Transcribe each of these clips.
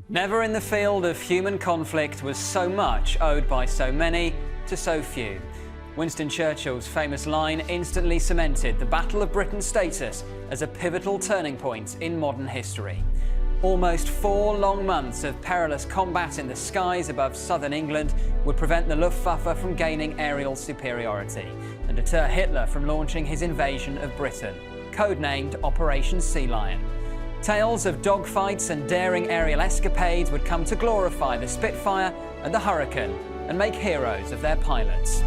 Never in the field of human conflict was so much owed by so many to so few. Winston Churchill's famous line instantly cemented the Battle of Britain's status as a pivotal turning point in modern history. Almost 4 long months of perilous combat in the skies above southern England would prevent the Luftwaffe from gaining aerial superiority and deter Hitler from launching his invasion of Britain, codenamed Operation Sea Lion. Tales of dogfights and daring aerial escapades would come to glorify the Spitfire and the Hurricane and make heroes of their pilots.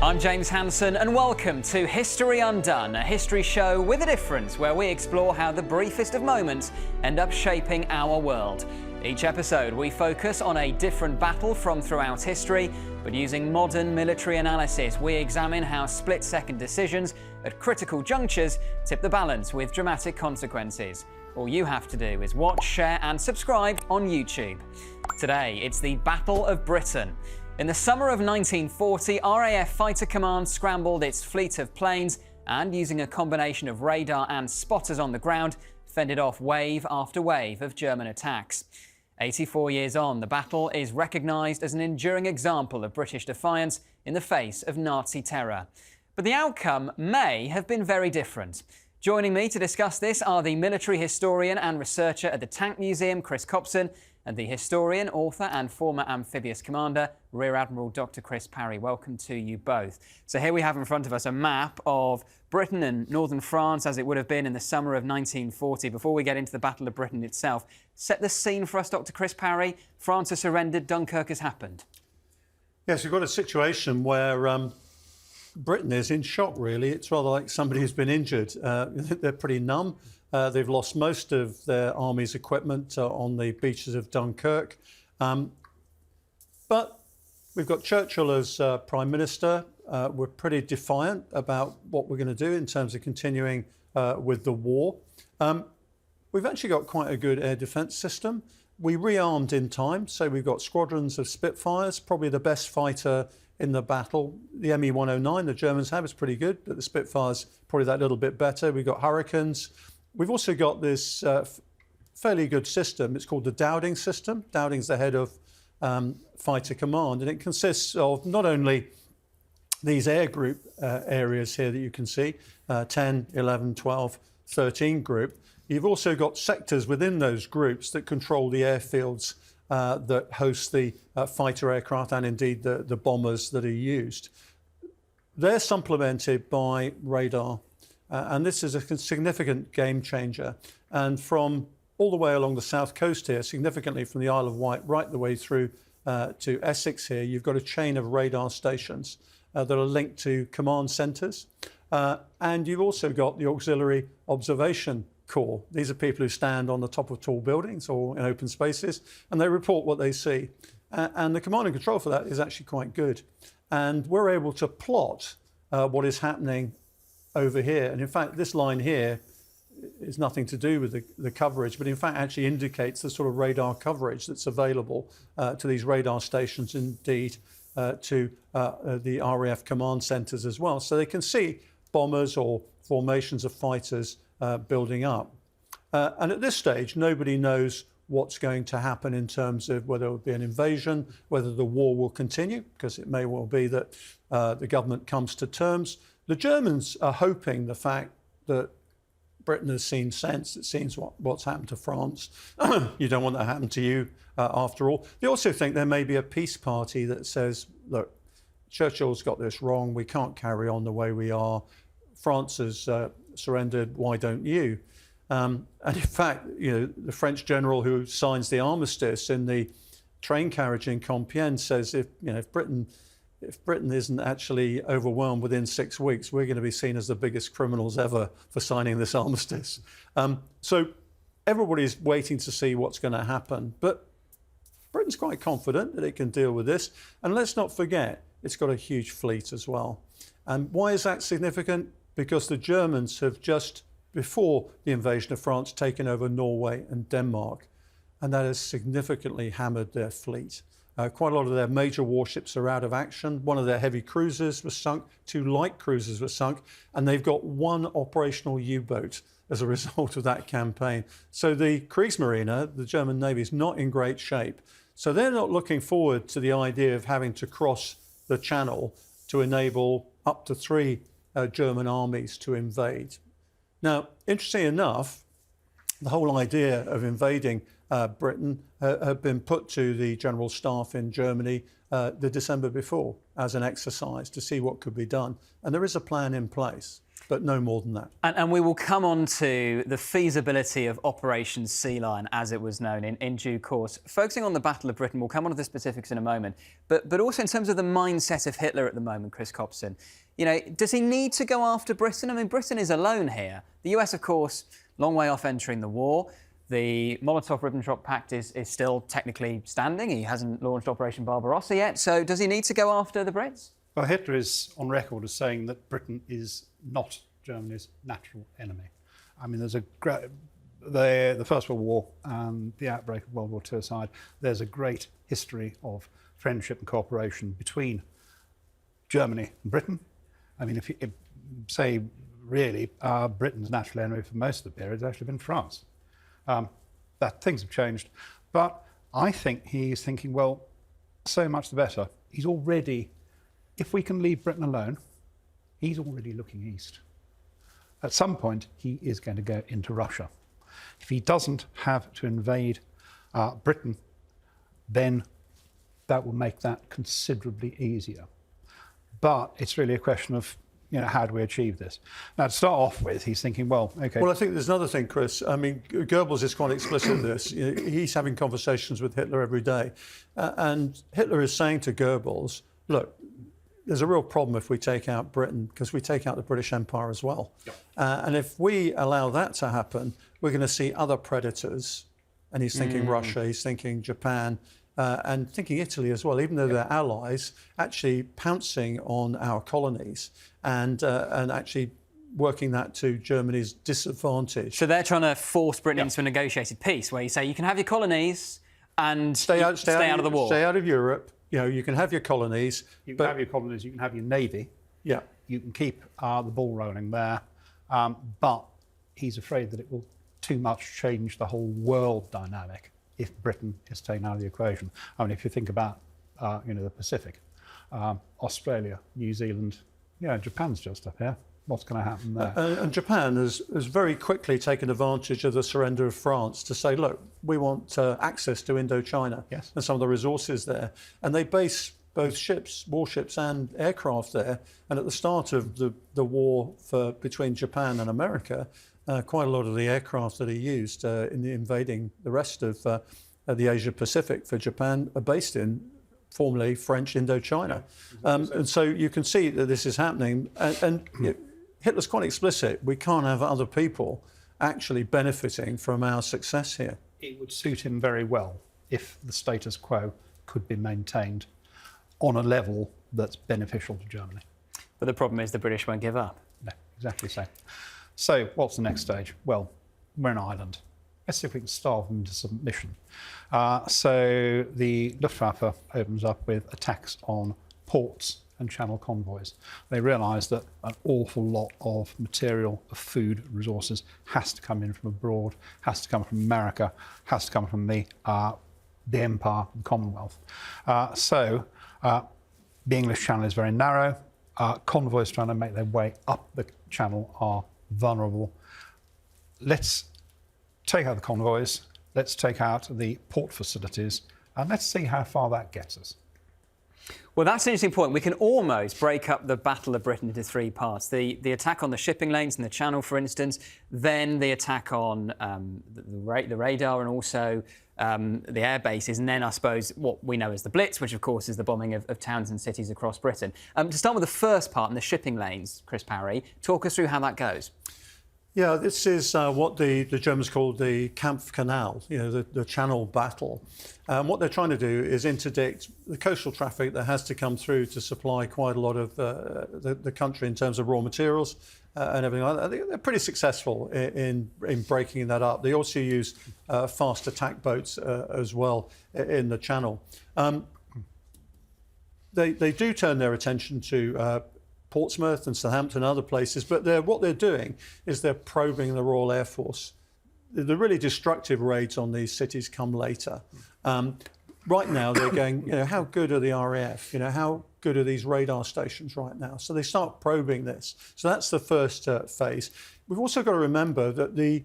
I'm James Hanson and welcome to History Undone, a history show with a difference where we explore how the briefest of moments end up shaping our world. Each episode we focus on a different battle from throughout history, but using modern military analysis we examine how split-second decisions at critical junctures tip the balance with dramatic consequences. All you have to do is watch, share and subscribe on YouTube. Today it's the Battle of Britain. In the summer of 1940, RAF Fighter Command scrambled its fleet of planes and, using a combination of radar and spotters on the ground, fended off wave after wave of German attacks. 84 years on, the battle is recognised as an enduring example of British defiance in the face of Nazi terror. But the outcome may have been very different. Joining me to discuss this are the military historian and researcher at the Tank Museum, Chris Copson, and the historian, author and former amphibious commander, Rear Admiral Dr. Chris Parry. Welcome to you both. So here we have in front of us a map of Britain and northern France as it would have been in the summer of 1940. Before we get into the Battle of Britain itself, set the scene for us, Dr. Chris Parry. France has surrendered, Dunkirk has happened. Yes, we've got a situation where Britain is in shock, really. It's rather like somebody who's been injured. They're pretty numb. They've lost most of their army's equipment on the beaches of Dunkirk. But we've got Churchill as Prime Minister. We're pretty defiant about what we're going to do in terms of continuing with the war. We've actually got quite a good air defence system. We rearmed in time, so we've got squadrons of Spitfires, probably the best fighter in the battle. The Me-109 the Germans have is pretty good, but the Spitfire's probably that little bit better. We've got Hurricanes. We've also got this fairly good system. It's called the Dowding system. Dowding's the head of Fighter Command, and it consists of not only these air group areas here that you can see, 10, 11, 12, 13 group. You've also got sectors within those groups that control the airfields that host the fighter aircraft and indeed the bombers that are used. They're supplemented by radar. And this is a significant game changer. And from all the way along the south coast here, significantly from the Isle of Wight right the way through to Essex here, you've got a chain of radar stations that are linked to command centres. And you've also got the Auxiliary Observation Corps. These are people who stand on the top of tall buildings or in open spaces, and they report what they see. And the command and control for that is actually quite good. And we're able to plot what is happening over here. And in fact, this line here is nothing to do with the coverage, but in fact actually indicates the sort of radar coverage that's available to these radar stations, indeed to the RAF command centres as well. So they can see bombers or formations of fighters building up. And at this stage, nobody knows what's going to happen in terms of whether it will be an invasion, whether the war will continue, because it may well be that the government comes to terms. The Germans are hoping the fact that Britain has seen sense, it seems what's happened to France. You don't want that to happen to you after all. They also think there may be a peace party that says, look, Churchill's got this wrong, we can't carry on the way we are. France has surrendered, why don't you? And in fact, you know, the French general who signs the armistice in the train carriage in Compiègne says if Britain isn't actually overwhelmed within 6 weeks, we're going to be seen as the biggest criminals ever for signing this armistice. So everybody's waiting to see what's going to happen. But Britain's quite confident that it can deal with this. And let's not forget, it's got a huge fleet as well. And why is that significant? Because the Germans have just, before the invasion of France, taken over Norway and Denmark. And that has significantly hammered their fleet. Quite a lot of their major warships are out of action. One of their heavy cruisers was sunk, 2 light cruisers were sunk, and they've got 1 operational U-boat as a result of that campaign. So the Kriegsmarine, the German Navy, is not in great shape. So they're not looking forward to the idea of having to cross the Channel to enable up to 3 German armies to invade. Now, interesting enough, the whole idea of invading Britain had been put to the General Staff in Germany the December before as an exercise to see what could be done. And there is a plan in place, but no more than that. And we will come on to the feasibility of Operation Sea Lion, as it was known, in due course. Focusing on the Battle of Britain, we'll come on to the specifics in a moment, but also in terms of the mindset of Hitler at the moment, Chris Copson. You know, does he need to go after Britain? I mean, Britain is alone here. The US, of course, long way off entering the war. The Molotov-Ribbentrop Pact is still technically standing. He hasn't launched Operation Barbarossa yet. So does he need to go after the Brits? Well, Hitler is on record as saying that Britain is not Germany's natural enemy. I mean, there's the First World War and the outbreak of World War II aside, there's a great history of friendship and cooperation between Germany and Britain. I mean, if you say really, Britain's natural enemy for most of the period has actually been France. That things have changed, but I think he's thinking, well, so much the better. He's already, if we can leave Britain alone, he's already looking east. At some point, he is going to go into Russia. If he doesn't have to invade Britain, then that will make that considerably easier. But it's really a question of, you know, how do we achieve this? Now, to start off with, he's thinking, well, OK. Well, I think there's another thing, Chris. I mean, Goebbels is quite explicit in this. He's having conversations with Hitler every day. And Hitler is saying to Goebbels, look, there's a real problem if we take out Britain, because we take out the British Empire as well. Yep. And if we allow that to happen, we're going to see other predators. And he's thinking Russia, he's thinking Japan, and thinking Italy as well, even though they're allies, actually pouncing on our colonies and actually working that to Germany's disadvantage. So they're trying to force Britain into a negotiated peace where you say you can have your colonies and stay out of the war. Stay out of Europe. You know, you can have your colonies. You can have your colonies, you can have your navy. Yeah. You can keep the ball rolling there. But he's afraid that it will too much change the whole world dynamic if Britain is taken out of the equation. I mean, if you think about, you know, the Pacific, Australia, New Zealand, yeah, Japan's just up here. What's going to happen there? And Japan has very quickly taken advantage of the surrender of France to say, look, we want access to Indochina and some of the resources there. And they base both ships, warships and aircraft there. And at the start of the war between Japan and America, quite a lot of the aircraft that are used in invading the rest of the Asia Pacific for Japan are based in formerly French Indochina. And so you can see that this is happening. And Hitler's quite explicit. We can't have other people actually benefiting from our success here. It would suit him very well if the status quo could be maintained on a level that's beneficial to Germany. But the problem is the British won't give up. No, exactly so. So what's the next stage? Well, we're an island. Let's see if we can starve them into submission. So the Luftwaffe opens up with attacks on ports and channel convoys. They realise that an awful lot of material, of food resources, has to come in from abroad, has to come from America, has to come from the Empire, the Commonwealth. So the English Channel is very narrow. Convoys trying to make their way up the channel are vulnerable. Let's take out the convoys, let's take out the port facilities, and let's see how far that gets us. Well, that's an interesting point. We can almost break up the Battle of Britain into 3 parts. The attack on the shipping lanes in the Channel, for instance, then the attack on the radar and also the air bases, and then I suppose what we know as the Blitz, which of course is the bombing of towns and cities across Britain. To start with the first part, in the shipping lanes, Chris Parry, talk us through how that goes. Yeah, this is what the Germans call the Kampfkanal, you know, the Channel battle. What they're trying to do is interdict the coastal traffic that has to come through to supply quite a lot of the country in terms of raw materials and everything like that. I think they're pretty successful in breaking that up. They also use fast attack boats as well in the Channel. they do turn their attention to Portsmouth and Southampton and other places, but what they're doing is they're probing the Royal Air Force. The really destructive raids on these cities come later. Right now, they're going, how good are the RAF? How good are these radar stations right now? So they start probing this. So that's the first phase. We've also got to remember that the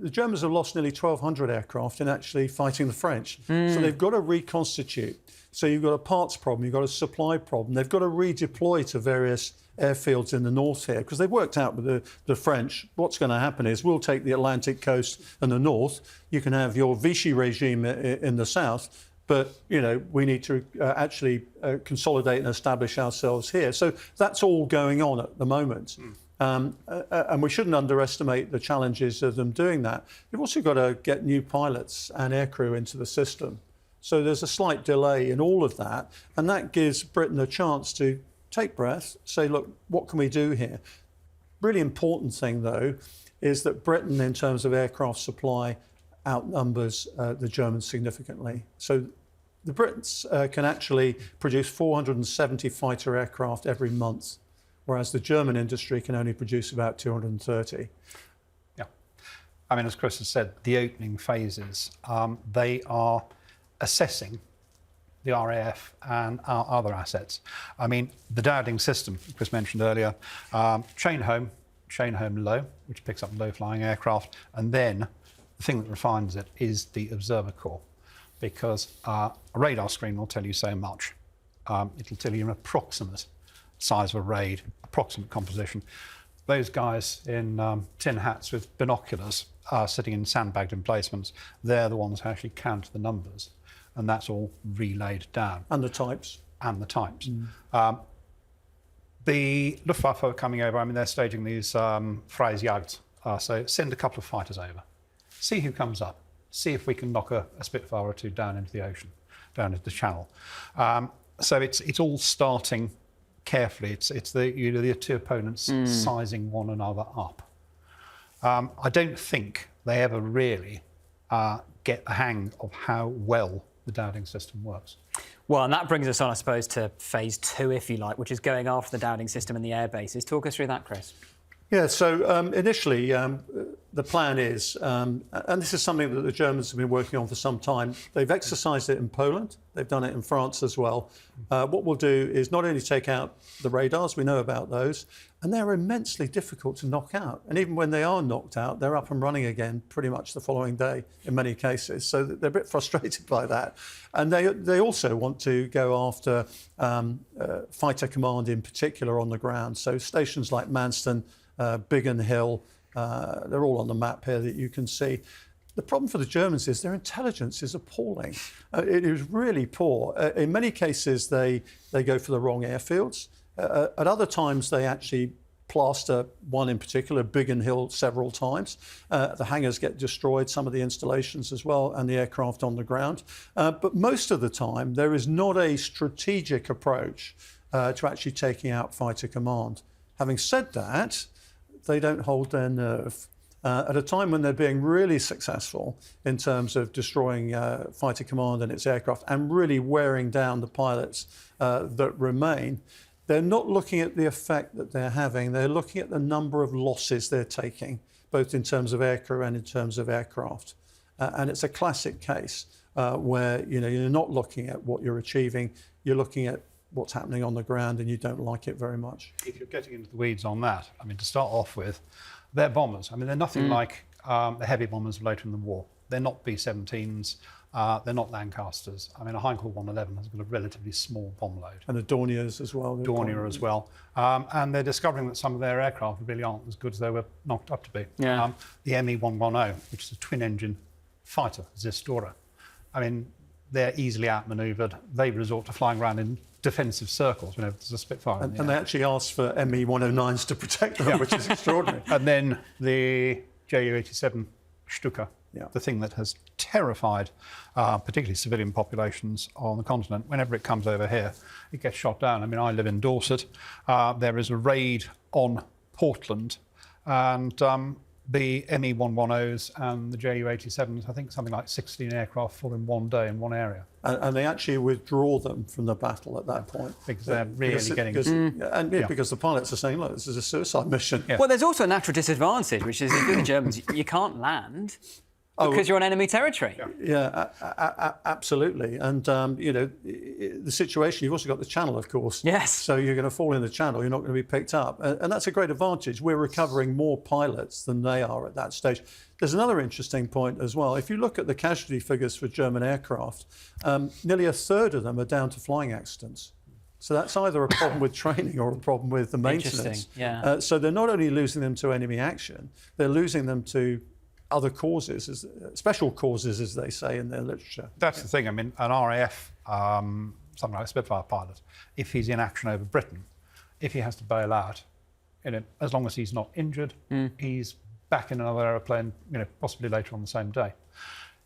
Germans have lost nearly 1,200 aircraft in actually fighting the French. So they've got to reconstitute. So you've got a parts problem, you've got a supply problem. They've got to redeploy to various airfields in the north here, because they've worked out with the French, what's going to happen is we'll take the Atlantic coast and the north. You can have your Vichy regime in the south, but, we need to actually consolidate and establish ourselves here. So that's all going on at the moment. And we shouldn't underestimate the challenges of them doing that. You've also got to get new pilots and aircrew into the system. So there's a slight delay in all of that, and that gives Britain a chance to take breath, say, look, what can we do here? Really important thing, though, is that Britain, in terms of aircraft supply, outnumbers the Germans significantly. So the Brits can actually produce 470 fighter aircraft every month, whereas the German industry can only produce about 230. Yeah. I mean, as Chris has said, the opening phases, they are assessing the RAF and our other assets. I mean, the Dowding system, Chris mentioned earlier, chain home low, which picks up low-flying aircraft, and then the thing that refines it is the observer core, because a radar screen will tell you so much. It'll tell you an approximate size of a raid, approximate composition. Those guys in tin hats with binoculars sitting in sandbagged emplacements, they're the ones who actually count the numbers. And that's all relayed down. And the types. And the types. The Luftwaffe are coming over. I mean, they're staging these Freisjagds. So send a couple of fighters over. See who comes up. See if we can knock a Spitfire or two down into the ocean, down into the channel. So it's all starting carefully. It's the two opponents sizing one another up. I don't think they ever really get the hang of how well the Dowding system works. Well, and that brings us on, I suppose, to phase 2, if you like, which is going after the Dowding system and the air bases. Talk us through that, Chris. Yeah, so initially the plan is, and this is something that the Germans have been working on for some time, they've exercised it in Poland, they've done it in France as well. What we'll do is not only take out the radars, we know about those, and they're immensely difficult to knock out. And even when they are knocked out, they're up and running again pretty much the following day in many cases. So they're a bit frustrated by that. And they also want to go after fighter command in particular on the ground. So stations like Manston, Biggin Hill, they're all on the map here that you can see. The problem for the Germans is their intelligence is appalling. It is really poor. In many cases, they go for the wrong airfields. At other times, they actually plaster one in particular, Biggin Hill, several times. The hangars get destroyed, some of the installations as well, and the aircraft on the ground. But most of the time, there is not a strategic approach to actually taking out fighter command. Having said that, they don't hold their nerve. At a time when they're being really successful in terms of destroying fighter command and its aircraft and really wearing down the pilots that remain, they're not looking at the effect that they're having. They're looking at the number of losses they're taking, both in terms of aircrew and in terms of aircraft. And it's a classic case where you're not looking at what you're achieving, you're looking at what's happening on the ground, and you don't like it very much. If you're getting into the weeds on that, I mean, to start off with, they're bombers. I mean, they're nothing like the heavy bombers of later in the war. They're not B-17s. They're not Lancasters. I mean, a Heinkel 111 has got a relatively small bomb load. And the Dorniers as well. Dornier as well. And they're discovering that some of their aircraft really aren't as good as they were knocked up to be. Yeah. The ME 110, which is a twin-engine fighter, Zestora. I mean, they're easily outmanoeuvred. They resort to flying around in defensive circles whenever there's a Spitfire in the air. And they actually asked for ME 109s to protect them, which is extraordinary. And then the Ju-87 Stuka, the thing that has terrified particularly civilian populations on the continent. Whenever it comes over here, it gets shot down. I mean, I live in Dorset. There is a raid on Portland, and the ME-110s and the Ju-87s, I think something like 16 aircraft fall in one day in one area. And they actually withdraw them from the battle at that point. Because they're really getting... Because the pilots are saying, look, this is a suicide mission. Yeah. Well, there's also a natural disadvantage, which is if you're the Germans, you can't land because you're on enemy territory. Yeah, absolutely. And, the situation, you've also got the channel, of course. Yes. So you're going to fall in the channel, you're not going to be picked up. And that's a great advantage. We're recovering more pilots than they are at that stage. There's another interesting point as well. If you look at the casualty figures for German aircraft, nearly a third of them are down to flying accidents. So that's either a problem with training or a problem with the maintenance. Yeah. So they're not only losing them to enemy action, they're losing them to other causes, special causes, as they say in their literature. That's the thing. I mean, an RAF, something like a Spitfire pilot, if he's in action over Britain, if he has to bail out, as long as he's not injured, he's back in another aeroplane, possibly later on the same day.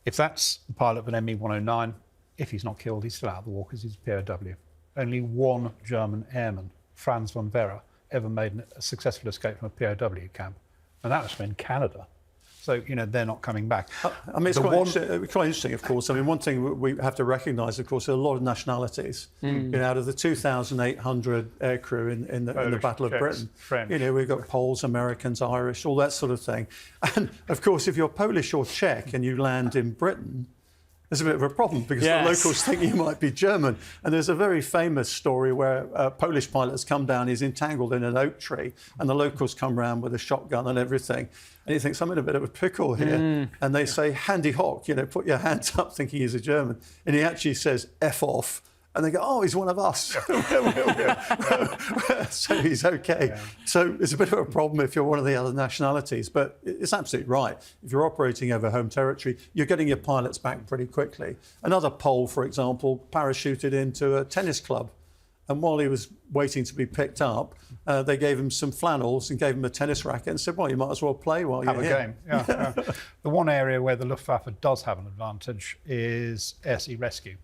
If that's the pilot of an ME-109, if he's not killed, he's still out of the war because he's a POW. Only one German airman, Franz von Vera, ever made a successful escape from a POW camp, and that was from Canada. So, they're not coming back. I mean, it's quite interesting, of course. I mean, one thing we have to recognise, of course, there are a lot of nationalities. Out of the 2,800 aircrew in the Battle of Britain, French, we've got Poles, Americans, Irish, all that sort of thing. And, of course, if you're Polish or Czech and you land in Britain, there's a bit of a problem because the locals think you might be German. And there's a very famous story where Polish pilots come down, he's entangled in an oak tree, and the locals come round with a shotgun and everything. And he thinks, I'm in a bit of a pickle here. And they say, handy hock, put your hands up, thinking he's a German. And he actually says, F off. And they go, oh, he's one of us. So he's okay. Yeah. So it's a bit of a problem if you're one of the other nationalities. But it's absolutely right. If you're operating over home territory, you're getting your pilots back pretty quickly. Another Pole, for example, parachuted into a tennis club. And while he was waiting to be picked up, they gave him some flannels and gave him a tennis racket and said, well, you might as well play while you're here. Have a game. The one area where the Luftwaffe does have an advantage is air sea rescue.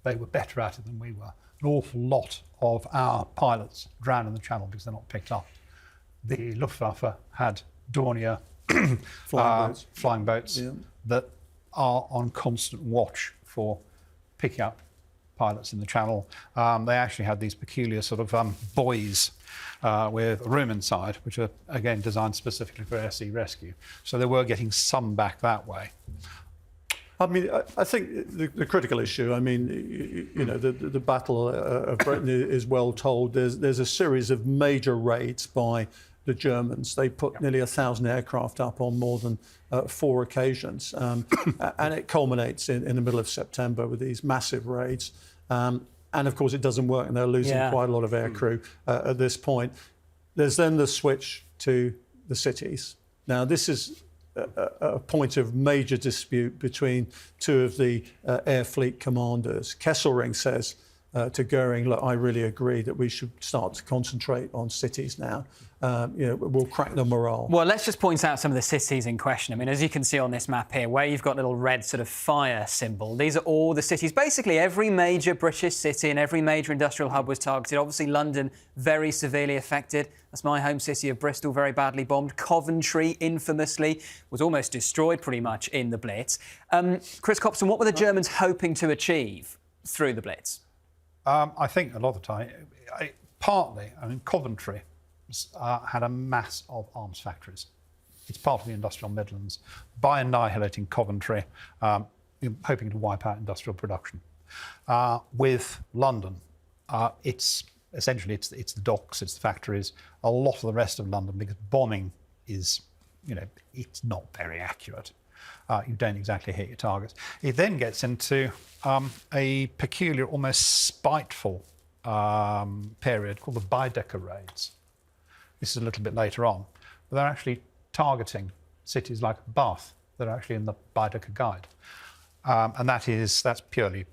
They were better at it than we were. An awful lot of our pilots drown in the channel because they're not picked up. The Luftwaffe had Dornier flying boats that are on constant watch for picking up pilots in the channel. They actually had these peculiar sort of buoys with a room inside, which are, again, designed specifically for air sea rescue. So they were getting some back that way. I mean, I think the critical issue, I mean, the Battle of Britain is well told. There's a series of major raids by the Germans. They put nearly 1,000 aircraft up on more than 4 occasions. And it culminates in the middle of September with these massive raids. And of course, it doesn't work, and they're losing quite a lot of aircrew at this point. There's then the switch to the cities. Now, this is a point of major dispute between two of the air fleet commanders. Kesselring says to Goering, look, I really agree that we should start to concentrate on cities now. We'll crack the morale. Well, let's just point out some of the cities in question. I mean, as you can see on this map here, where you've got a little red sort of fire symbol, these are all the cities. Basically, every major British city and every major industrial hub was targeted. Obviously, London, very severely affected. That's my home city of Bristol, very badly bombed. Coventry, infamously, was almost destroyed pretty much in the Blitz. Chris Copson, what were the Germans hoping to achieve through the Blitz? I think a lot of the time, partly, Coventry had a mass of arms factories. It's part of the industrial Midlands. By annihilating Coventry, hoping to wipe out industrial production. With London, it's essentially it's the docks, it's the factories, a lot of the rest of London, because bombing is, it's not very accurate. You don't exactly hit your targets. It then gets into a peculiar, almost spiteful period called the Baedeker raids. This is a little bit later on, but they're actually targeting cities like Bath that are actually in the Baedeker Guide, and that's purely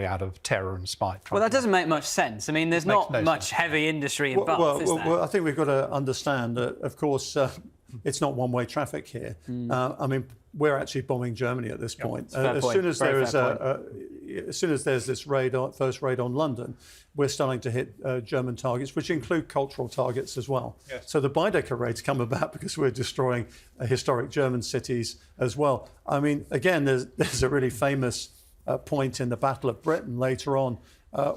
out of terror and spite. Well, that doesn't make much sense. I mean, there's not much heavy industry in Bath, is there? Well, I think we've got to understand that, of course, it's not one-way traffic here. I mean, we're actually bombing Germany at this point. As soon as there is as soon as there's this first raid on London, we're starting to hit German targets, which include cultural targets as well. Yes. So the Baedeker raids come about because we're destroying historic German cities as well. I mean, again, there's a really famous point in the Battle of Britain later on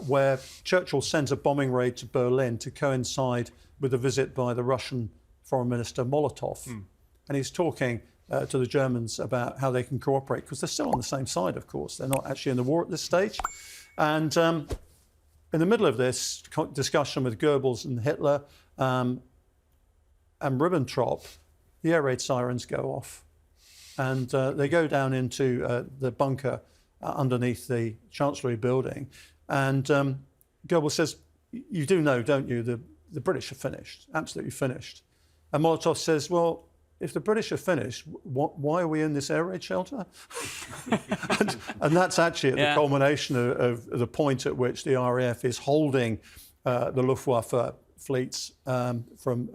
where Churchill sends a bombing raid to Berlin to coincide with a visit by the Russian Foreign Minister Molotov. And he's talking to the Germans about how they can cooperate, because they're still on the same side, of course. They're not actually in the war at this stage. And in the middle of this discussion with Goebbels and Hitler and Ribbentrop, the air raid sirens go off. And they go down into the bunker underneath the Chancellery building. And Goebbels says, you do know, don't you, the British are finished, absolutely finished. And Molotov says, well, if the British are finished, why are we in this air raid shelter? and that's actually at the culmination of the point at which the RAF is holding the Luftwaffe fleets from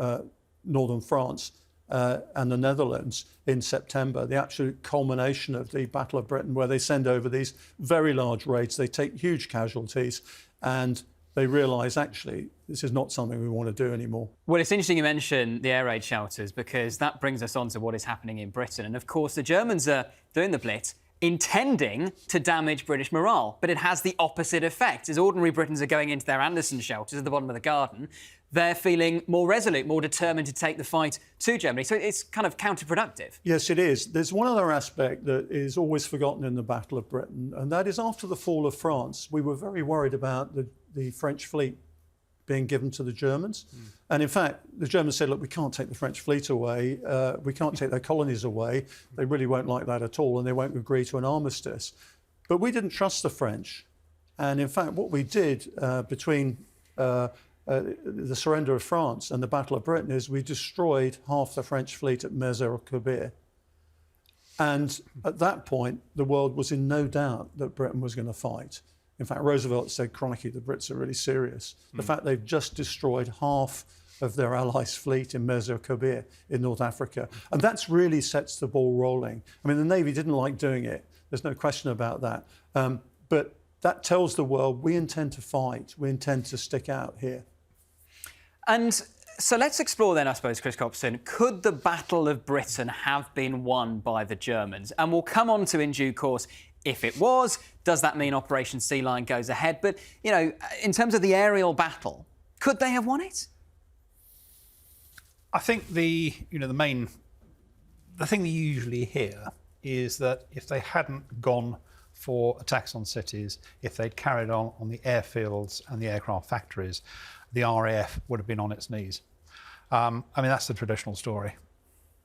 northern France and the Netherlands in September, the absolute culmination of the Battle of Britain, where they send over these very large raids, they take huge casualties, and they realise, actually, this is not something we want to do anymore. Well, it's interesting you mention the air raid shelters, because that brings us on to what is happening in Britain. And of course, the Germans are doing the Blitz, intending to damage British morale, but it has the opposite effect. As ordinary Britons are going into their Anderson shelters at the bottom of the garden, they're feeling more resolute, more determined to take the fight to Germany. So it's kind of counterproductive. Yes, it is. There's one other aspect that is always forgotten in the Battle of Britain, and that is after the fall of France, we were very worried about the French fleet being given to the Germans. And in fact, the Germans said, look, we can't take the French fleet away. We can't take their colonies away. They really won't like that at all, and they won't agree to an armistice. But we didn't trust the French. And in fact, what we did between the surrender of France and the Battle of Britain is we destroyed half the French fleet at Meuse-Kabir. And at that point, the world was in no doubt that Britain was going to fight. In fact, Roosevelt said, crikey, the Brits are really serious. The fact they've just destroyed half of their allies' fleet in Meuse-Kabir in North Africa. And that really sets the ball rolling. I mean, the Navy didn't like doing it. There's no question about that. But that tells the world we intend to fight. We intend to stick out here. And so let's explore then, I suppose, Chris Copson, could the Battle of Britain have been won by the Germans? And we'll come on to, in due course, if it was, does that mean Operation Sea Lion goes ahead? But, you know, in terms of the aerial battle, could they have won it? I think the thing that you usually hear is that if they hadn't gone for attacks on cities, if they'd carried on the airfields and the aircraft factories, the RAF would have been on its knees. I mean, that's the traditional story.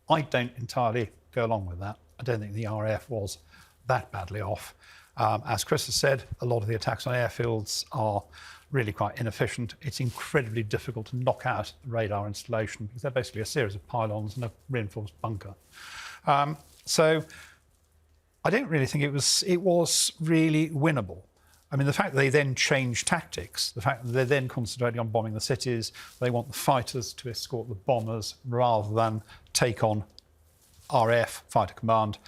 I don't entirely go along with that. I don't think the RAF was that badly off. As Chris has said, a lot of the attacks on airfields are really quite inefficient. It's incredibly difficult to knock out the radar installation because they're basically a series of pylons and a reinforced bunker. So I don't really think it was really winnable. I mean, the fact that they then changed tactics, the fact that they're then concentrating on bombing the cities, they want the fighters to escort the bombers rather than take on RAF, Fighter Command,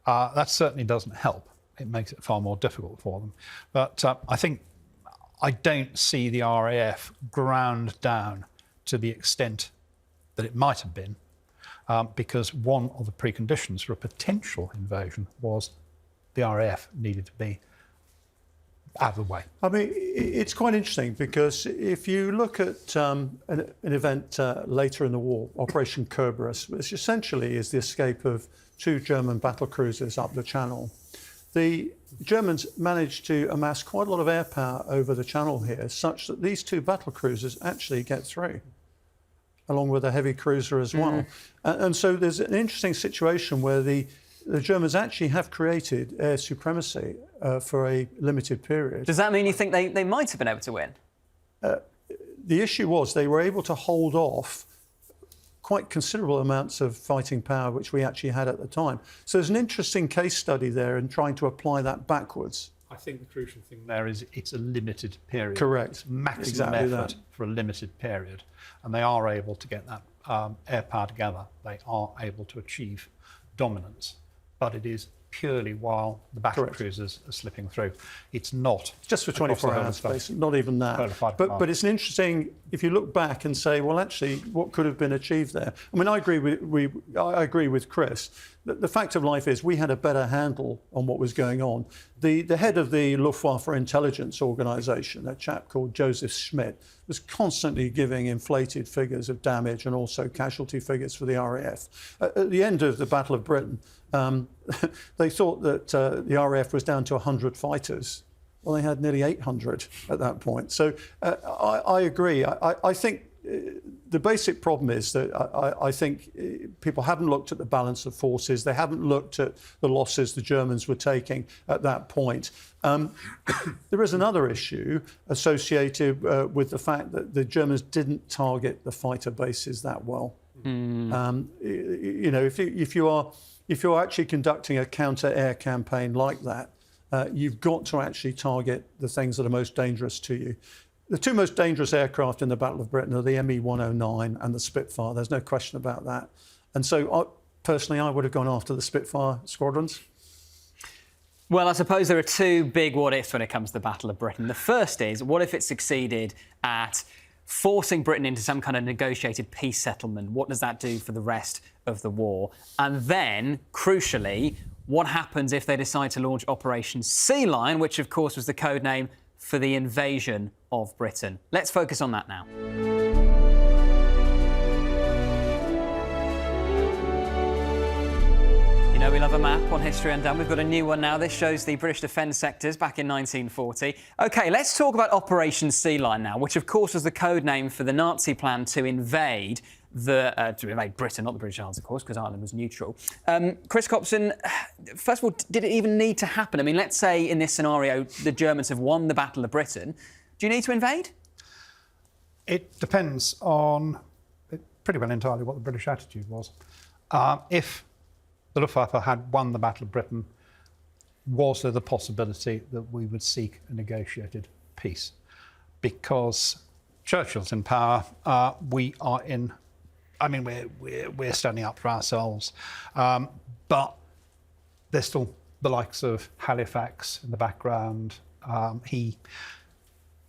that certainly doesn't help. It makes it far more difficult for them. But I don't see the RAF ground down to the extent that it might have been, because one of the preconditions for a potential invasion was the RAF needed to be out of the way. I mean, it's quite interesting because if you look at an event later in the war, Operation Kerberos, which essentially is the escape of 2 German battle cruisers up the Channel. The Germans managed to amass quite a lot of air power over the Channel here, such that these 2 battle cruisers actually get through, along with a heavy cruiser as well. And so there's an interesting situation where the Germans actually have created air supremacy for a limited period. Does that mean you think they might have been able to win? The issue was they were able to hold off quite considerable amounts of fighting power, which we actually had at the time. So there's an interesting case study there in trying to apply that backwards. I think the crucial thing there is it's a limited period. Correct. It's maximum Exactly effort that. for a limited period. And they are able to get that air power together. They are able to achieve dominance. But it is purely while the battle Correct. cruisers are slipping through. It's not Just for across the 24 whole hours, stuff. basically, not even that. But it's an interesting, if you look back and say, well, actually, what could have been achieved there? I mean, I agree with Chris. The fact of life is we had a better handle on what was going on. The head of the Luftwaffe intelligence organisation, a chap called Joseph Schmidt, was constantly giving inflated figures of damage and also casualty figures for the RAF. At the end of the Battle of Britain, they thought that the RAF was down to 100 fighters. Well, they had nearly 800 at that point. So I agree. I think the basic problem is that I think people haven't looked at the balance of forces. They haven't looked at the losses the Germans were taking at that point. There is another issue associated with the fact that the Germans didn't target the fighter bases that well. You know, if you're actually conducting a counter-air campaign like that, you've got to actually target the things that are most dangerous to you. The two most dangerous aircraft in the Battle of Britain are the ME-109 and the Spitfire. There's no question about that. And so, personally, I would have gone after the Spitfire squadrons. Well, I suppose there are two big what-ifs when it comes to the Battle of Britain. The first is, what if it succeeded at forcing Britain into some kind of negotiated peace settlement? What does that do for the rest of the war? And then, crucially, what happens if they decide to launch Operation Sea Lion, which, of course, was the code name for the invasion of Britain? Let's focus on that now. You know we love a map on History Undone. We've got a new one now. This shows the British defence sectors back in 1940. OK, let's talk about Operation Sea Lion now, which, of course, was the code name for the Nazi plan to invade Britain, not the British Isles, of course, because Ireland was neutral. Chris Copson, first of all, did it even need to happen? I mean, let's say in this scenario the Germans have won the Battle of Britain. Do you need to invade? It depends on pretty well entirely what the British attitude was. If the Luftwaffe had won the Battle of Britain, was there the possibility that we would seek a negotiated peace? Because Churchill's in power, we are in. I mean, we're standing up for ourselves, but there's still the likes of Halifax in the background. He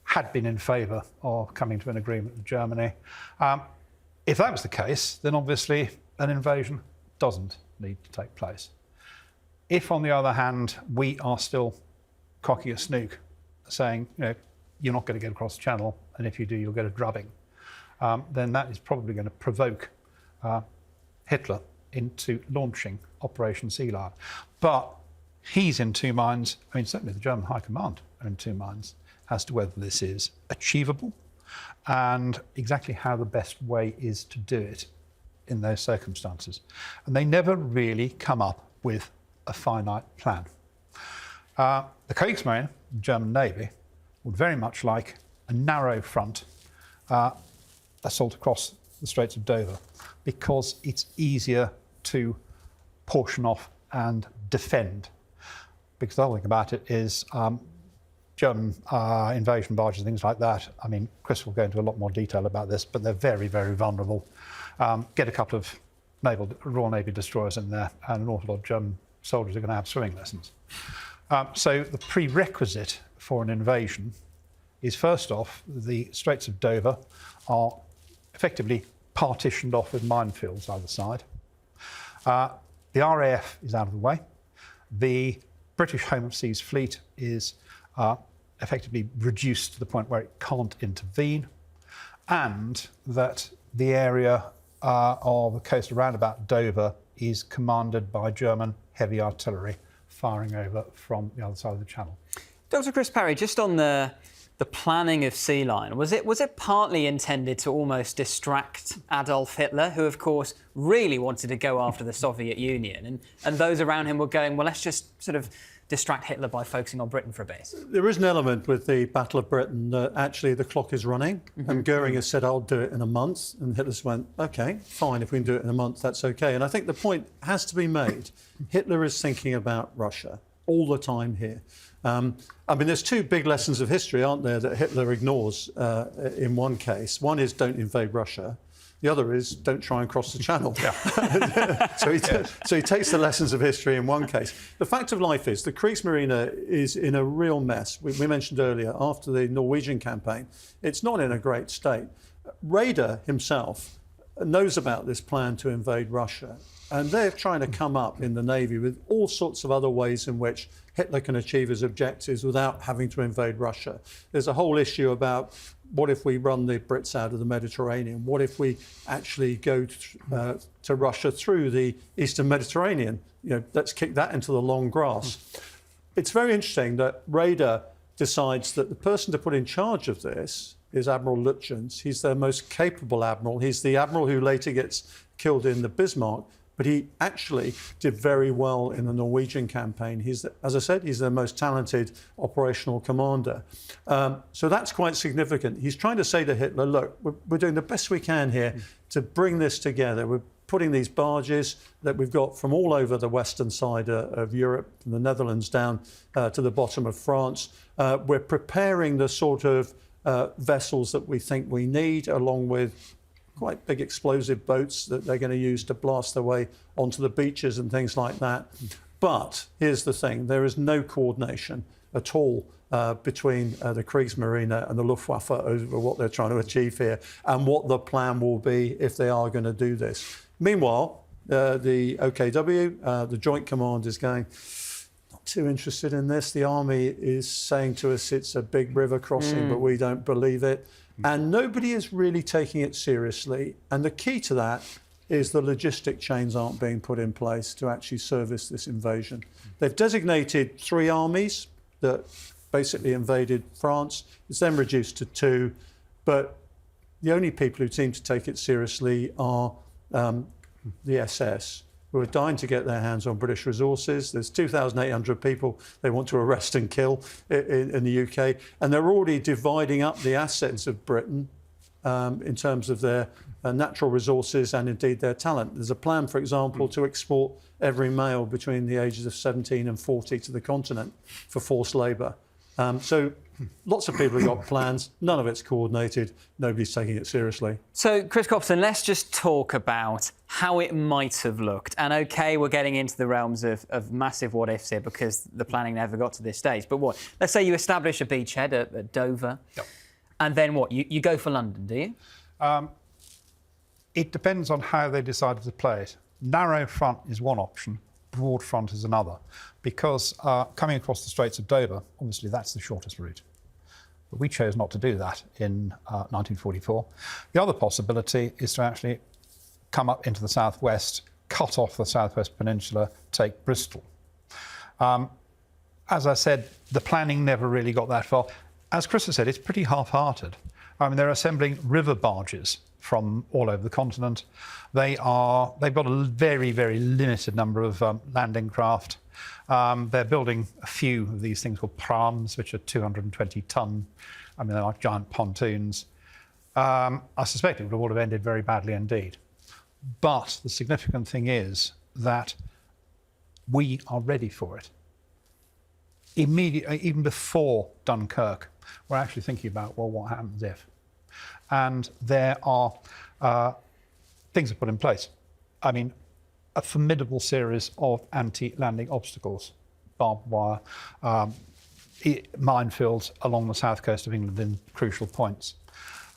had been in favour of coming to an agreement with Germany. If that was the case, then obviously an invasion doesn't need to take place. If, on the other hand, we are still cocking a snook, saying, you know, you're not going to get across the Channel, and if you do, you'll get a drubbing, then that is probably going to provoke Hitler into launching Operation Sea Lion. But he's in two minds. I mean, certainly the German High Command are in two minds as to whether this is achievable and exactly how the best way is to do it in those circumstances. And they never really come up with a finite plan. The Kriegsmarine, the German Navy, would very much like a narrow front assault across the Straits of Dover, because it's easier to portion off and defend. Because the whole thing about it is German invasion barges and things like that. I mean, Chris will go into a lot more detail about this, but they're very, very vulnerable. Get a couple of Royal Navy destroyers in there, and an awful lot of German soldiers are going to have swimming lessons. So the prerequisite for an invasion is, first off, the Straits of Dover are effectively partitioned off with minefields either side. The RAF is out of the way. The British Home Seas Fleet is effectively reduced to the point where it can't intervene, and that the area of the coast around about Dover is commanded by German heavy artillery firing over from the other side of the Channel. Dr. Chris Parry, just on the planning of Sea Lion, was it partly intended to almost distract Adolf Hitler, who of course really wanted to go after the Soviet Union, and those around him were going, well, let's just sort of distract Hitler by focusing on Britain for a bit? There is an element with the Battle of Britain that actually the clock is running, and Goering has said, I'll do it in a month, and Hitler's went, OK, fine, if we can do it in a month, that's OK. And I think the point has to be made. Hitler is thinking about Russia all the time here. I mean, there's two big lessons of history, aren't there, that Hitler ignores in one case. One is don't invade Russia, The other is don't try and cross the channel. So he takes the lessons of history in one case. The fact of life is the Kriegsmarine is in a real mess. We mentioned earlier, after the Norwegian campaign, it's not in a great state. Raeder himself knows about this plan to invade Russia, and they're trying to come up in the Navy with all sorts of other ways in which Hitler can achieve his objectives without having to invade Russia. There's a whole issue about what if we run the Brits out of the Mediterranean? What if we actually go to Russia through the Eastern Mediterranean? Let's kick that into the long grass. It's very interesting that Raeder decides that the person to put in charge of this is Admiral Lutyens. He's their most capable admiral. He's the admiral who later gets killed in the Bismarck, but he actually did very well in the Norwegian campaign. As I said, he's their most talented operational commander. So that's quite significant. He's trying to say to Hitler, look, we're doing the best we can here to bring this together. We're putting these barges that we've got from all over the western side of Europe, from the Netherlands down to the bottom of France. We're preparing the sort of vessels that we think we need, along with quite big explosive boats that they're going to use to blast their way onto the beaches and things like that. But here's the thing, there is no coordination at all between the Kriegsmarine and the Luftwaffe over what they're trying to achieve here and what the plan will be if they are going to do this. Meanwhile, the OKW, the Joint Command, is going, not too interested in this. The army is saying to us it's a big river crossing, but we don't believe it. And nobody is really taking it seriously. And the key to that is the logistic chains aren't being put in place to actually service this invasion. They've designated 3 armies that basically invaded France. It's then reduced to 2. But the only people who seem to take it seriously are the SS, who are dying to get their hands on British resources. There's 2,800 people they want to arrest and kill in the UK. And they're already dividing up the assets of Britain in terms of their natural resources and indeed their talent. There's a plan, for example, to export every male between the ages of 17 and 40 to the continent for forced labour. So lots of people have got plans, none of it's coordinated, nobody's taking it seriously. So, Chris Copson, let's just talk about how it might have looked. And OK, we're getting into the realms of massive what-ifs here because the planning never got to this stage. But what? Let's say you establish a beachhead at Dover, and then what? You go for London, do you? It depends on how they decided to play it. Narrow front is one option, broad front is another, because coming across the Straits of Dover, obviously that's the shortest route. But we chose not to do that in 1944. The other possibility is to actually come up into the southwest, cut off the southwest peninsula, take Bristol. As I said, the planning never really got that far. As Chris has said, it's pretty half-hearted. I mean, they're assembling river barges from all over the continent. They've got a very, very limited number of landing craft. They're building a few of these things called prams, which are 220-ton. I mean, they're like giant pontoons. I suspect it would all have ended very badly indeed. But the significant thing is that we are ready for it. Immediately, even before Dunkirk, we're actually thinking about, well, what happens if? And there are things are put in place. I mean, a formidable series of anti-landing obstacles, barbed wire, minefields along the south coast of England in crucial points.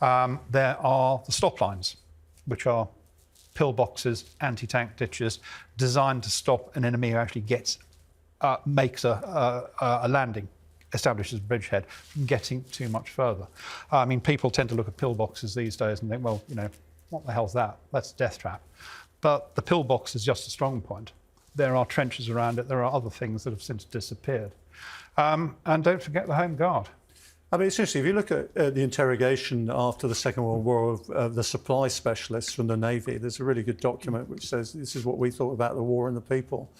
There are the stop lines, which are pillboxes, anti-tank ditches, designed to stop an enemy who actually makes a landing, establishes a bridgehead, from getting too much further. I mean, people tend to look at pillboxes these days and think, well, what the hell's that? That's a death trap. But the pillbox is just a strong point. There are trenches around it. There are other things that have since disappeared. And don't forget the Home Guard. I mean, seriously, if you look at the interrogation after the Second World War of the supply specialists from the Navy, there's a really good document which says this is what we thought about the war and the people.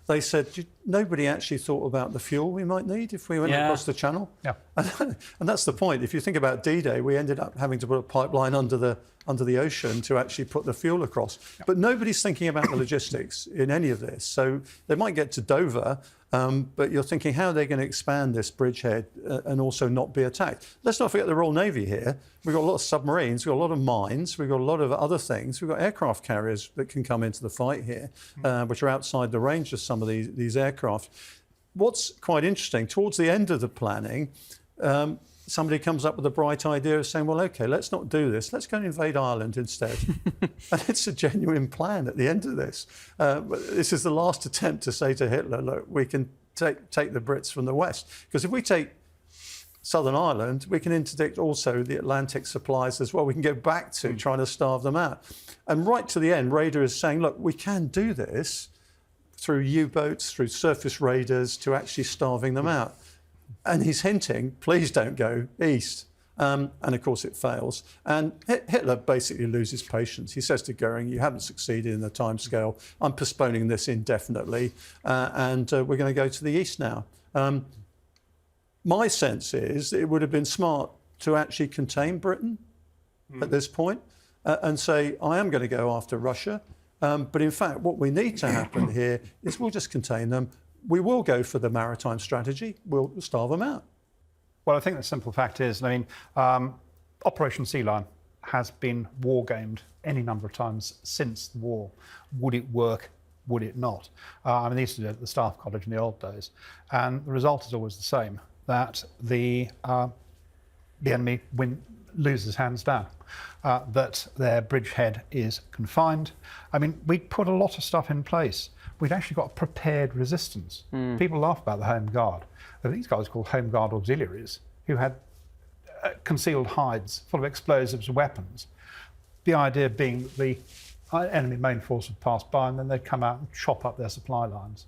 They said nobody actually thought about the fuel we might need if we went across the Channel. Yeah. And that's the point. If you think about D-Day, we ended up having to put a pipeline under the under the ocean to actually put the fuel across. But nobody's thinking about the logistics in any of this. So they might get to Dover, but you're thinking, how are they going to expand this bridgehead and also not be attacked? Let's not forget the Royal Navy here. We've got a lot of submarines, we've got a lot of mines, we've got a lot of other things. We've got aircraft carriers that can come into the fight here, which are outside the range of some of these aircraft. What's quite interesting, towards the end of the planning, somebody comes up with a bright idea of saying, well, OK, let's not do this. Let's go and invade Ireland instead. And it's a genuine plan at the end of this. This is the last attempt to say to Hitler, look, we can take the Brits from the west. Because if we take Southern Ireland, we can interdict also the Atlantic supplies as well. We can go back to trying to starve them out. And right to the end, Raeder is saying, look, we can do this through U-boats, through surface raiders, to actually starving them out. And he's hinting, please don't go east. And of course it fails. And Hitler basically loses patience. He says to Goering, you haven't succeeded in the timescale. I'm postponing this indefinitely. And we're going to go to the east now. My sense is it would have been smart to actually contain Britain at this point and say, I am going to go after Russia. But in fact, what we need to happen here is we'll just contain them. We will go for the maritime strategy. We'll starve them out. Well, I think the simple fact is, I mean, Operation Sea Lion has been war-gamed any number of times since the war. Would it work? Would it not? I mean, they used to do it at the Staff College in the old days. And the result is always the same, that the enemy loses hands down, that their bridgehead is confined. I mean, we'd put a lot of stuff in place. We'd actually got a prepared resistance. People laugh about the Home Guard. These guys called Home Guard auxiliaries who had concealed hides full of explosives and weapons. The idea being that the enemy main force would pass by and then they'd come out and chop up their supply lines.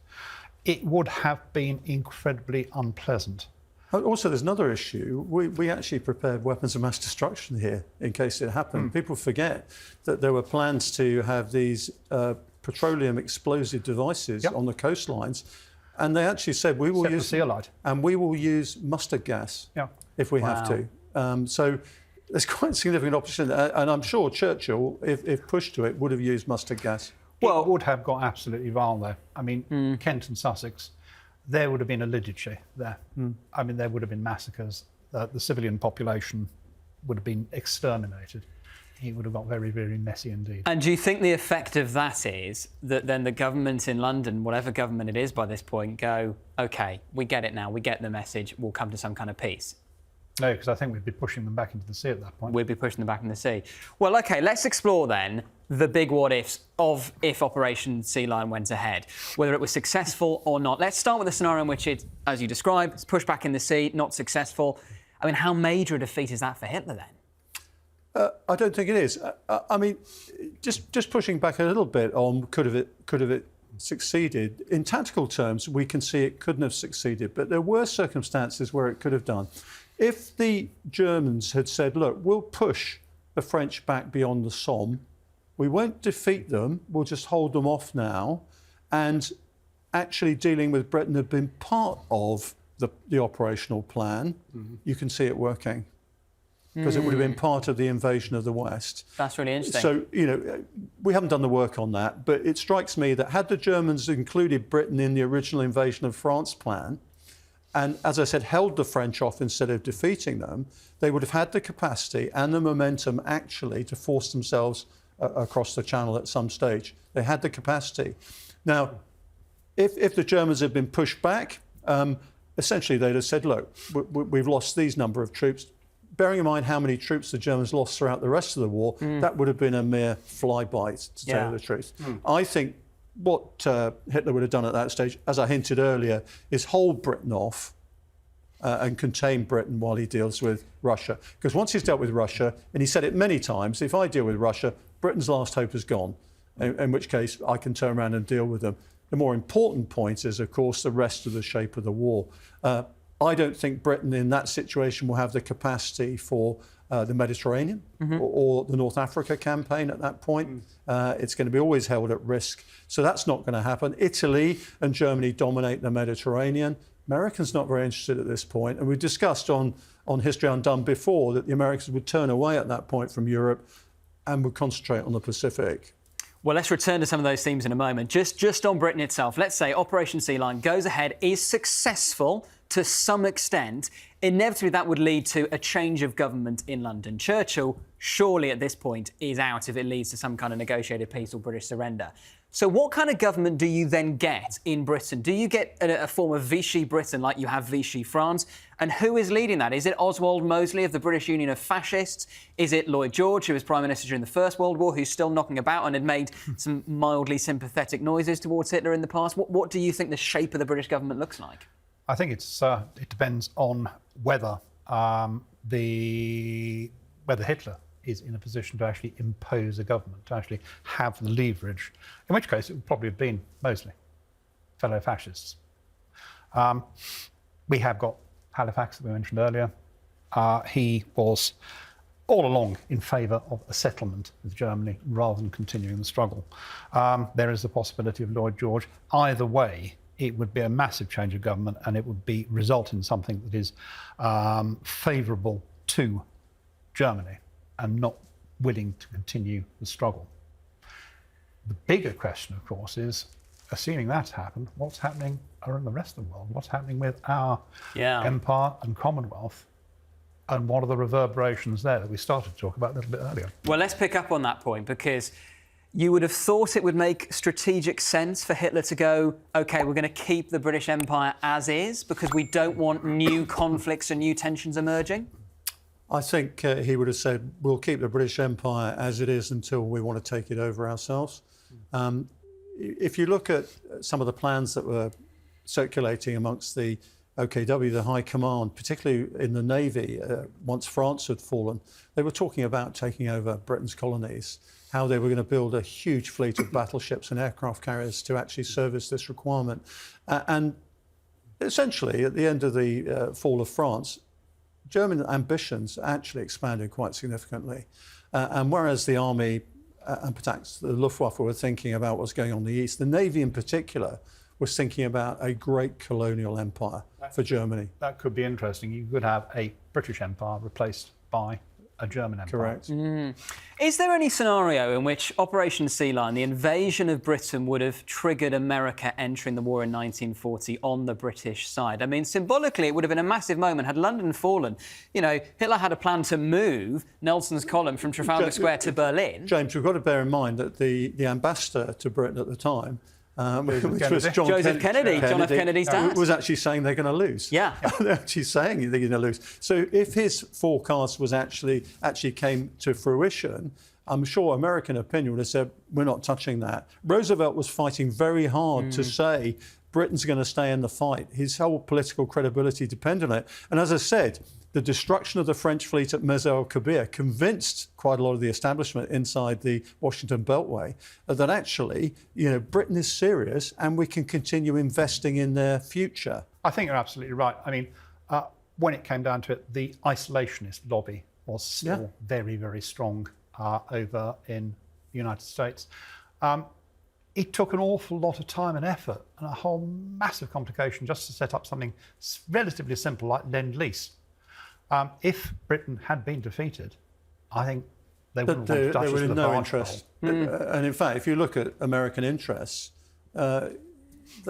It would have been incredibly unpleasant. Also, there's another issue. We actually prepared weapons of mass destruction here in case it happened. People forget that there were plans to have these petroleum explosive devices on the coastlines, and they actually said we will use mustard gas if we have to. So there's quite a significant opposition, and I'm sure Churchill, if pushed to it, would have used mustard gas. Well, it would have got absolutely vile there. I mean, Kent and Sussex, there would have been a lidice there. I mean, there would have been massacres. The civilian population would have been exterminated. It would have got very, very messy indeed. And do you think the effect of that is that then the government in London, whatever government it is by this point, go, OK, we get it now, we get the message, we'll come to some kind of peace? No, because I think we'd be pushing them back into the sea at that point. We'd be pushing them back in the sea. Well, OK, let's explore then the big what-ifs of if Operation Sea Lion went ahead, whether it was successful or not. Let's start with the scenario in which it, as you described, it's pushed back in the sea, not successful. I mean, how major a defeat is that for Hitler then? I don't think it is. I mean, just pushing back a little bit on could have it succeeded. In tactical terms, we can see it couldn't have succeeded, but there were circumstances where it could have done. If the Germans had said, look, we'll push the French back beyond the Somme, we won't defeat them, we'll just hold them off now, and actually dealing with Britain had been part of the operational plan, you can see it working. Because it would have been part of the invasion of the West. That's really interesting. So, you know, we haven't done the work on that, but it strikes me that had the Germans included Britain in the original invasion of France plan, and as I said, held the French off instead of defeating them, they would have had the capacity and the momentum actually to force themselves across the Channel at some stage. They had the capacity. Now, if the Germans had been pushed back, essentially they'd have said, look, we've lost these number of troops. Bearing in mind how many troops the Germans lost throughout the rest of the war, that would have been a mere flyby, to tell you the truth. I think what Hitler would have done at that stage, as I hinted earlier, is hold Britain off and contain Britain while he deals with Russia. Because once he's dealt with Russia, and he said it many times, if I deal with Russia, Britain's last hope is gone, in which case I can turn around and deal with them. The more important point is, of course, the rest of the shape of the war. I don't think Britain in that situation will have the capacity for the Mediterranean or the North Africa campaign at that point. It's going to be always held at risk. So that's not going to happen. Italy and Germany dominate the Mediterranean. Americans not very interested at this point. And we discussed on History Undone before that the Americans would turn away at that point from Europe. and would concentrate on the Pacific. Well, let's return to some of those themes in a moment. Just on Britain itself, let's say Operation Sea Lion goes ahead, is successful to some extent. Inevitably, that would lead to a change of government in London. Churchill, surely at this point, is out if it leads to some kind of negotiated peace or British surrender. So what kind of government do you then get in Britain? Do you get a form of Vichy Britain like you have Vichy France? And who is leading that? Is it Oswald Mosley of the British Union of Fascists? Is it Lloyd George, who was Prime Minister during the First World War, who's still knocking about and had made some mildly sympathetic noises towards Hitler in the past? What do you think the shape of the British government looks like? I think it depends on whether Hitler is in a position to actually impose a government, to actually have the leverage, in which case it would probably have been Mosley, fellow fascists. We have got Halifax that we mentioned earlier. He was all along in favour of a settlement with Germany rather than continuing the struggle. There is the possibility of Lloyd George. Either way, it would be a massive change of government, and it would result in something that is favourable to Germany and not willing to continue the struggle. The bigger question, of course, is, assuming that's happened, what's happening around the rest of the world? What's happening with our empire and Commonwealth? And what are the reverberations there that we started to talk about a little bit earlier? Well, let's pick up on that point, because you would have thought it would make strategic sense for Hitler to go, OK, we're going to keep the British Empire as is because we don't want new conflicts and new tensions emerging? I think he would have said, we'll keep the British Empire as it is until we want to take it over ourselves. If you look at some of the plans that were circulating amongst the OKW, the High Command, particularly in the Navy, once France had fallen, they were talking about taking over Britain's colonies, how they were going to build a huge fleet of battleships and aircraft carriers to actually service this requirement. And essentially, at the end of the fall of France, German ambitions actually expanded quite significantly. And whereas the army and perhaps the Luftwaffe were thinking about what's going on in the east, the Navy in particular was thinking about a great colonial empire for Germany. That could be interesting. You could have a British empire replaced by a German empire. Correct. Is there any scenario in which Operation Sea Lion, the invasion of Britain, would have triggered America entering the war in 1940 on the British side? I mean, symbolically, it would have been a massive moment. Had London fallen, you know, Hitler had a plan to move Nelson's column from Trafalgar Square to Berlin. James, we've got to bear in mind that the ambassador to Britain at the time, which was Joseph Kennedy, John F. Kennedy's dad, was actually saying they're going to lose. Yeah. They're actually saying they're going to lose. So if his forecast was actually came to fruition, I'm sure American opinion would have said, we're not touching that. Roosevelt was fighting very hard to say Britain's going to stay in the fight. His whole political credibility depended on it. And as I said, the destruction of the French fleet at Mez el-Kabir convinced quite a lot of the establishment inside the Washington Beltway that actually, you know, Britain is serious and we can continue investing in their future. I think you're absolutely right. I mean, when it came down to it, the isolationist lobby was still very, very strong over in the United States. It took an awful lot of time and effort and a whole massive complication just to set up something relatively simple like Lend-Lease. If Britain had been defeated, I think they wouldn't want to touch us with a barge pole. And in fact, if you look at American interests, they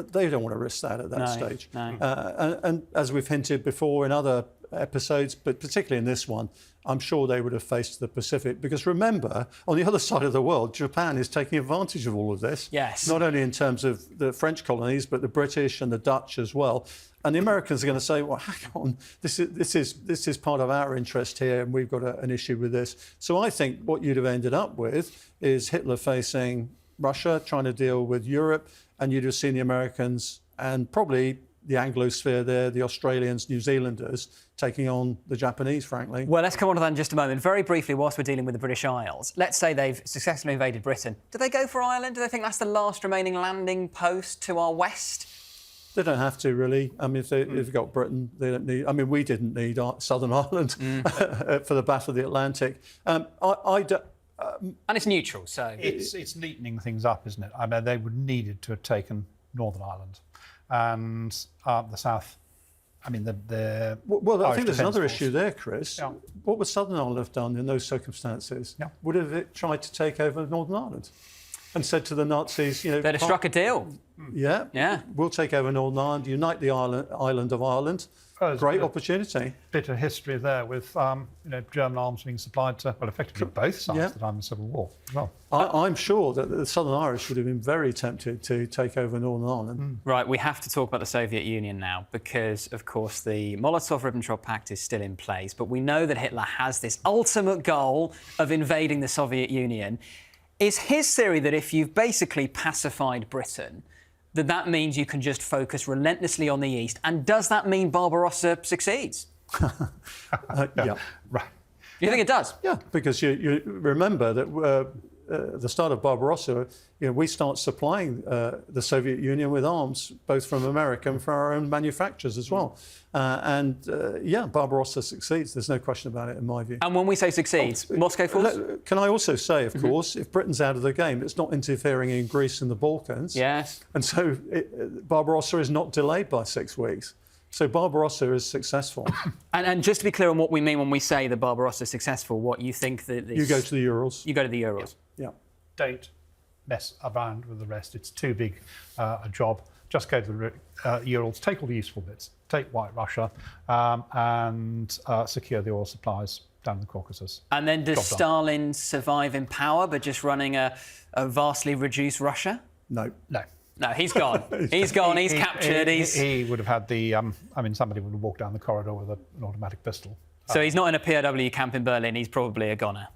don't want to risk that at that stage. No. And as we've hinted before in other episodes, but particularly in this one, I'm sure they would have faced the Pacific. Because remember, on the other side of the world, Japan is taking advantage of all of this. Yes. Not only in terms of the French colonies, but the British and the Dutch as well. And the Americans are going to say, well, hang on, this is part of our interest here, and we've got an issue with this. So I think what you'd have ended up with is Hitler facing Russia, trying to deal with Europe, and you'd have seen the Americans and probably the Anglosphere there, the Australians, New Zealanders, taking on the Japanese, frankly. Well, let's come on to that in just a moment. Very briefly, whilst we're dealing with the British Isles, let's say they've successfully invaded Britain. Do they go for Ireland? Do they think that's the last remaining landing post to our west? They don't have to, really. I mean, if they've got Britain, they don't need... I mean, we didn't need Southern Ireland for the Battle of the Atlantic. And it's neutral, so... It's neatening things up, isn't it? I mean, they would needed to have taken Northern Ireland and the South I mean, the Well, I Irish think there's Defence another Force. issue there, Chris. Yeah. What would Southern Ireland have done in those circumstances? Yeah. Would have it tried to take over Northern Ireland and said to the Nazis, you know, They'd have struck a deal. yeah, we'll take over Northern Ireland, unite the island of Ireland. Oh, Great opportunity. Bit of history there with German arms being supplied to, well, effectively both sides at the time of the Civil War as well. I'm sure that the Southern Irish would have been very tempted to take over Northern Ireland. Right, we have to talk about the Soviet Union now because, of course, the Molotov-Ribbentrop Pact is still in place, but we know that Hitler has this ultimate goal of invading the Soviet Union. Is his theory that if you've basically pacified Britain, that means you can just focus relentlessly on the East? And does that mean Barbarossa succeeds? Yeah. Right. Do you think it does? Yeah, because you remember that the start of Barbarossa, we start supplying the Soviet Union with arms, both from America and from our own manufacturers as well. Barbarossa succeeds. There's no question about it, in my view. And when we say succeeds, Moscow falls? Can I also say, of course, if Britain's out of the game, it's not interfering in Greece and the Balkans. Yes. And so Barbarossa is not delayed by 6 weeks. So Barbarossa is successful. And just to be clear on what we mean when we say that Barbarossa is successfurals, what you think that this... You go to the Urals. You go to the Urals. Yeah. Don't mess around with the rest. It's too big a job. Just go to the Urals, take all the useful bits, take White Russia, and secure the oil supplies down the Caucasus. And then does Job done. Stalin survive in power but just running a vastly reduced Russia? No. No, he's gone. He's gone, he's captured, He would have had the... somebody would have walked down the corridor with an automatic pistol. So he's not in a POW camp in Berlin, he's probably a goner.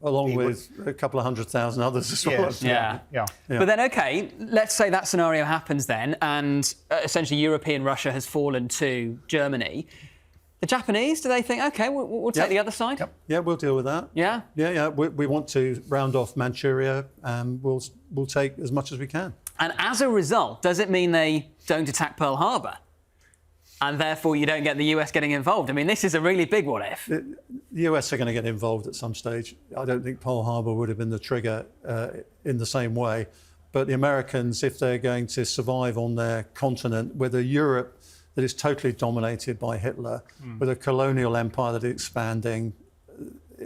Along with a couple of 100,000 others as well. Yes. Yeah. But then, OK, let's say that scenario happens then, and essentially European Russia has fallen to Germany. The Japanese, do they think, OK, we'll take the other side? Yep. Yeah, we'll deal with that. Yeah? Yeah. We want to round off Manchuria, and we'll take as much as we can. And as a result, does it mean they don't attack Pearl Harbor? And therefore you don't get the US getting involved? I mean, this is a really big what if. The US are going to get involved at some stage. I don't think Pearl Harbor would have been the trigger in the same way. But the Americans, if they're going to survive on their continent with a Europe that is totally dominated by Hitler, with a colonial empire that is expanding,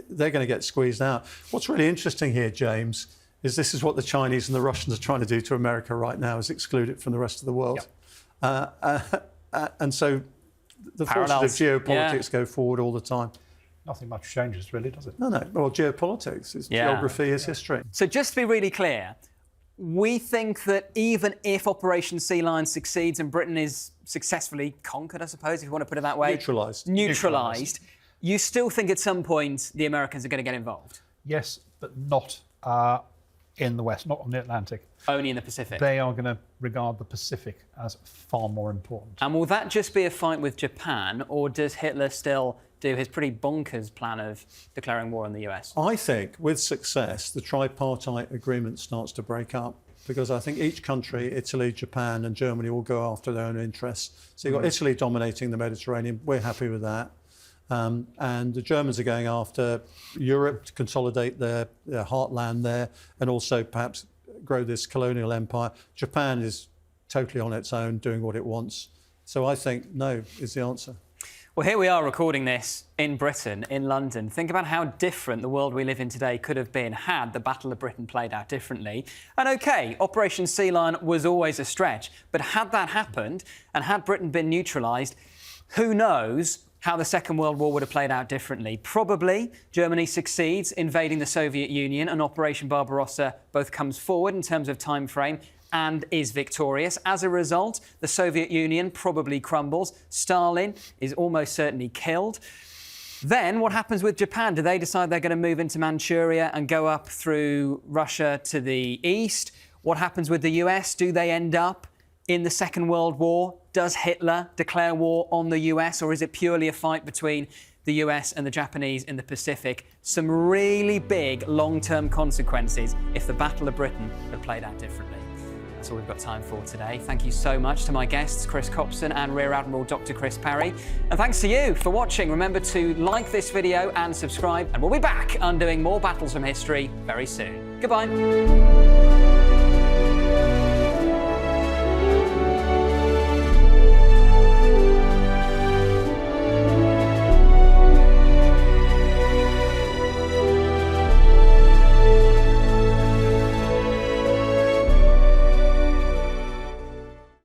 they're going to get squeezed out. What's really interesting here, James, is this is what the Chinese and the Russians are trying to do to America right now, is exclude it from the rest of the world. Yep. And so the forces of geopolitics go forward all the time. Nothing much changes, really, does it? No. Well, geopolitics is geography is history. So just to be really clear, we think that even if Operation Sea Lion succeeds and Britain is successfully conquered, I suppose, if you want to put it that way. Neutralised. You still think at some point the Americans are going to get involved? Yes, but not in the West, not on the Atlantic. Only in the Pacific? They are going to regard the Pacific as far more important. And will that just be a fight with Japan, or does Hitler still do his pretty bonkers plan of declaring war on the US? I think with success, the tripartite agreement starts to break up, because I think each country, Italy, Japan and Germany, will go after their own interests. So you've got Italy dominating the Mediterranean. We're happy with that. And the Germans are going after Europe to consolidate their heartland there, and also perhaps grow this colonial empire. Japan is totally on its own, doing what it wants. So I think no is the answer. Well, here we are recording this in Britain, in London. Think about how different the world we live in today could have been had the Battle of Britain played out differently. And OK, Operation Sea Lion was always a stretch, but had that happened and had Britain been neutralised, who knows how the Second World War would have played out differently. Probably Germany succeeds invading the Soviet Union, and Operation Barbarossa both comes forward in terms of time frame and is victorious. As a result, the Soviet Union probably crumbles. Stalin is almost certainly killed. Then what happens with Japan? Do they decide they're going to move into Manchuria and go up through Russia to the east? What happens with the US? Do they end up in the Second World War? Does Hitler declare war on the US, or is it purely a fight between the US and the Japanese in the Pacific? Some really big long-term consequences if the Battle of Britain had played out differently. That's all we've got time for today. Thank you so much to my guests, Chris Copson and Rear Admiral Dr. Chris Parry. And thanks to you for watching. Remember to like this video and subscribe, and we'll be back undoing more battles from history very soon. Goodbye.